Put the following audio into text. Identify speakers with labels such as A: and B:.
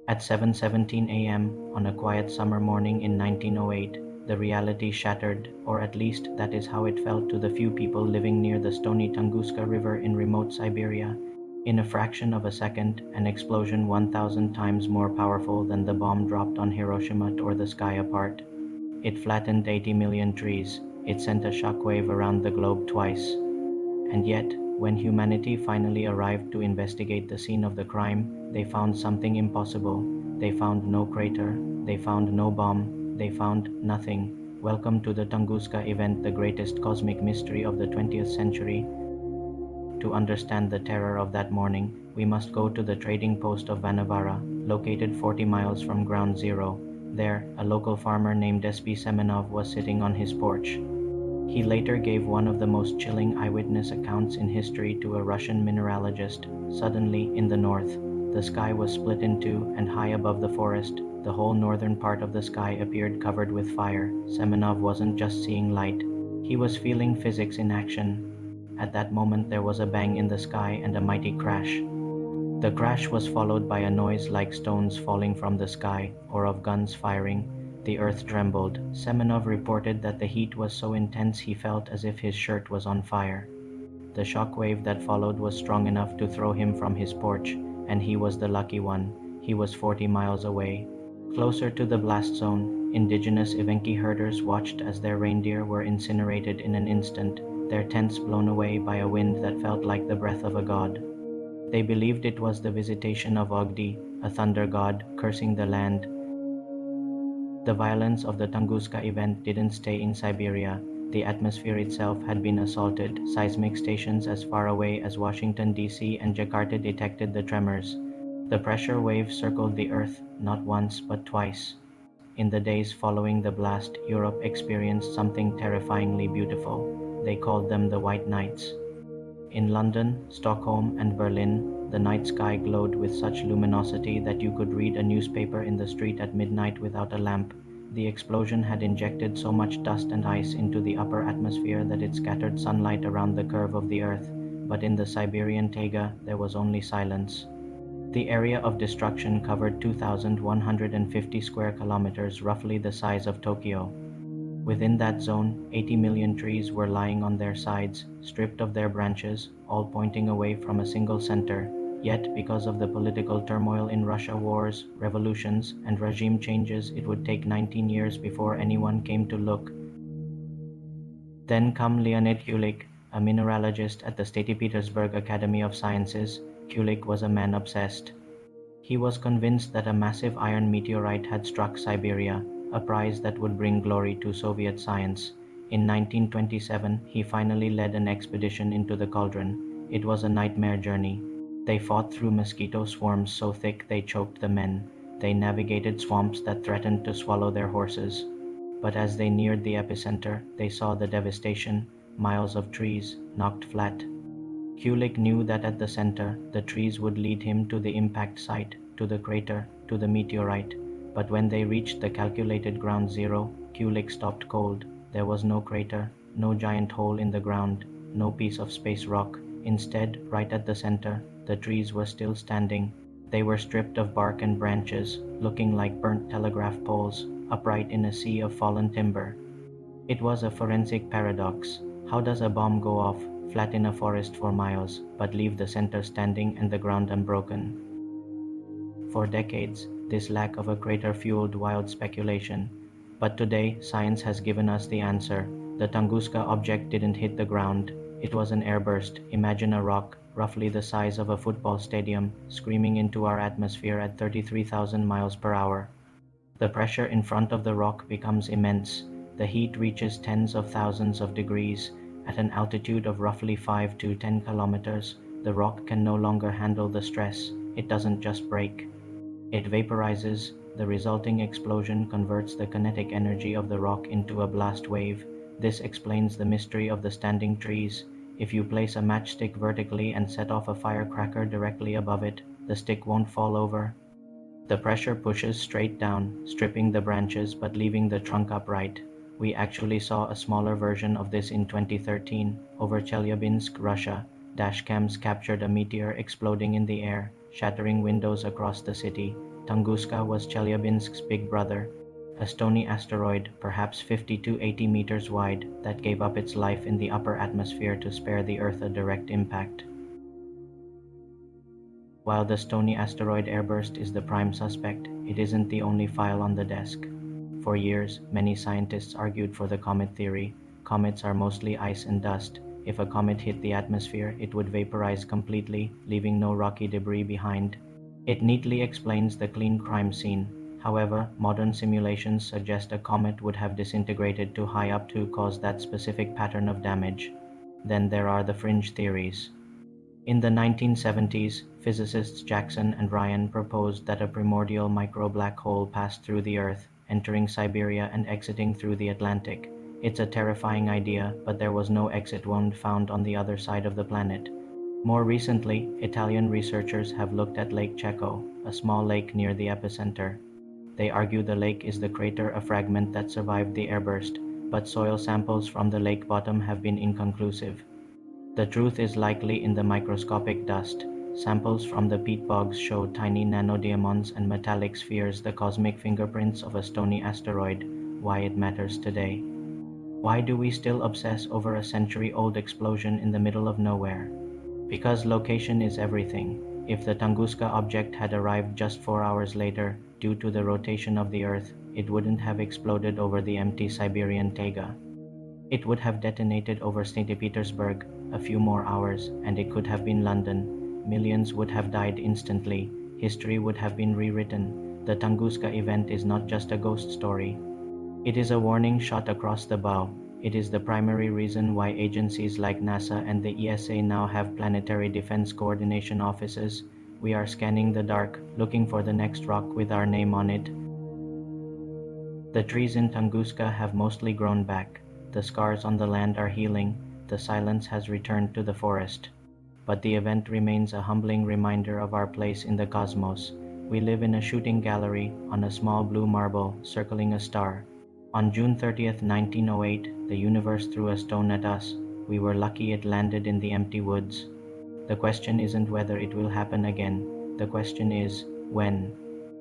A: At 7:17 a.m. on a quiet summer morning in 1908, the reality shattered, or at least that is how it felt to the few people living near the stony Tunguska River in remote Siberia. In a fraction of a second, an explosion 1,000 times more powerful than the bomb dropped on Hiroshima tore the sky apart. It flattened 80 million trees. It sent a shockwave around the globe twice. And yet, when humanity finally arrived to investigate the scene of the crime, they found something impossible. They found no crater, they found no bomb, they found nothing. Welcome to the Tunguska Event, the greatest cosmic mystery of the 20th century. To understand the terror of that morning, we must go to the trading post of Vanavara, located 40 miles from ground zero. There, a local farmer named S.P. Semenov was sitting on his porch. He later gave one of the most chilling eyewitness accounts in history to a Russian mineralogist. Suddenly, in the north, the sky was split in two, and high above the forest, the whole northern part of the sky appeared covered with fire. Semenov wasn't just seeing light, he was feeling physics in action. At that moment there was a bang in the sky and a mighty crash. The crash was followed by a noise like stones falling from the sky, or of guns firing. The earth trembled. Semenov reported that the heat was so intense he felt as if his shirt was on fire. The shock wave that followed was strong enough to throw him from his porch, and he was the lucky one. He was 40 miles away. Closer to the blast zone, indigenous Evenki herders watched as their reindeer were incinerated in an instant, their tents blown away by a wind that felt like the breath of a god. They believed it was the visitation of Ogdi, a thunder god, cursing the land. The violence of the Tunguska event didn't stay in Siberia. The atmosphere itself had been assaulted. Seismic stations as far away as Washington, D.C. and Jakarta detected the tremors. The pressure waves circled the Earth, not once but twice. In the days following the blast, Europe experienced something terrifyingly beautiful. They called them the White Nights. In London, Stockholm, and Berlin, the night sky glowed with such luminosity that you could read a newspaper in the street at midnight without a lamp. The explosion had injected so much dust and ice into the upper atmosphere that it scattered sunlight around the curve of the Earth, but in the Siberian taiga there was only silence. The area of destruction covered 2,150 square kilometers, roughly the size of Tokyo. Within that zone, 80 million trees were lying on their sides, stripped of their branches, all pointing away from a single center. Yet, because of the political turmoil in Russia, wars, revolutions, and regime changes, it would take 19 years before anyone came to look. Then come Leonid Kulik, a mineralogist at the St. Petersburg Academy of Sciences. Kulik was a man obsessed. He was convinced that a massive iron meteorite had struck Siberia, a prize that would bring glory to Soviet science. In 1927, he finally led an expedition into the cauldron. It was a nightmare journey. They fought through mosquito swarms so thick they choked the men. They navigated swamps that threatened to swallow their horses. But as they neared the epicenter, they saw the devastation, miles of trees knocked flat. Kulik knew that at the center, the trees would lead him to the impact site, to the crater, to the meteorite. But when they reached the calculated ground zero, Kulik stopped cold. There was no crater, no giant hole in the ground, no piece of space rock. Instead, right at the center, the trees were still standing. They were stripped of bark and branches, looking like burnt telegraph poles, upright in a sea of fallen timber. It was a forensic paradox. How does a bomb go off, flatten a forest for miles, but leave the center standing and the ground unbroken? For decades, this lack of a crater fueled wild speculation. But today, science has given us the answer. The Tunguska object didn't hit the ground. It was an airburst. Imagine a rock, roughly the size of a football stadium, screaming into our atmosphere at 33,000 miles per hour. The pressure in front of the rock becomes immense. The heat reaches tens of thousands of degrees. At an altitude of roughly 5 to 10 kilometers, the rock can no longer handle the stress. It doesn't just break. It vaporizes. The resulting explosion converts the kinetic energy of the rock into a blast wave. This explains the mystery of the standing trees. If you place a matchstick vertically and set off a firecracker directly above it, the stick won't fall over. The pressure pushes straight down, stripping the branches but leaving the trunk upright. We actually saw a smaller version of this in 2013 over Chelyabinsk, Russia. Dashcams captured a meteor exploding in the air, shattering windows across the city. Tunguska was Chelyabinsk's big brother, a stony asteroid, perhaps 50 to 80 meters wide, that gave up its life in the upper atmosphere to spare the Earth a direct impact. While the stony asteroid airburst is the prime suspect, it isn't the only file on the desk. For years, many scientists argued for the comet theory. Comets are mostly ice and dust. If a comet hit the atmosphere, it would vaporize completely, leaving no rocky debris behind. It neatly explains the clean crime scene. However, modern simulations suggest a comet would have disintegrated too high up to cause that specific pattern of damage. Then there are the fringe theories. In the 1970s, physicists Jackson and Ryan proposed that a primordial micro-black hole passed through the Earth, entering Siberia and exiting through the Atlantic. It's a terrifying idea, but there was no exit wound found on the other side of the planet. More recently, Italian researchers have looked at Lake Checo, a small lake near the epicenter. They argue the lake is the crater, a fragment that survived the airburst, but soil samples from the lake bottom have been inconclusive. The truth is likely in the microscopic dust. Samples from the peat bogs show tiny nanodiamonds and metallic spheres, the cosmic fingerprints of a stony asteroid. Why it matters today. Why do we still obsess over a century-old explosion in the middle of nowhere? Because location is everything. If the Tunguska object had arrived just 4 hours later, due to the rotation of the Earth, it wouldn't have exploded over the empty Siberian taiga. It would have detonated over St. Petersburg. A few more hours, and it could have been London. Millions would have died instantly. History would have been rewritten. The Tunguska event is not just a ghost story. It is a warning shot across the bow. It is the primary reason why agencies like NASA and the ESA now have planetary defense coordination offices. We are scanning the dark, looking for the next rock with our name on it. The trees in Tunguska have mostly grown back. The scars on the land are healing. The silence has returned to the forest. But the event remains a humbling reminder of our place in the cosmos. We live in a shooting gallery on a small blue marble circling a star. On June 30th, 1908, the universe threw a stone at us. We were lucky it landed in the empty woods. The question isn't whether it will happen again. The question is, when?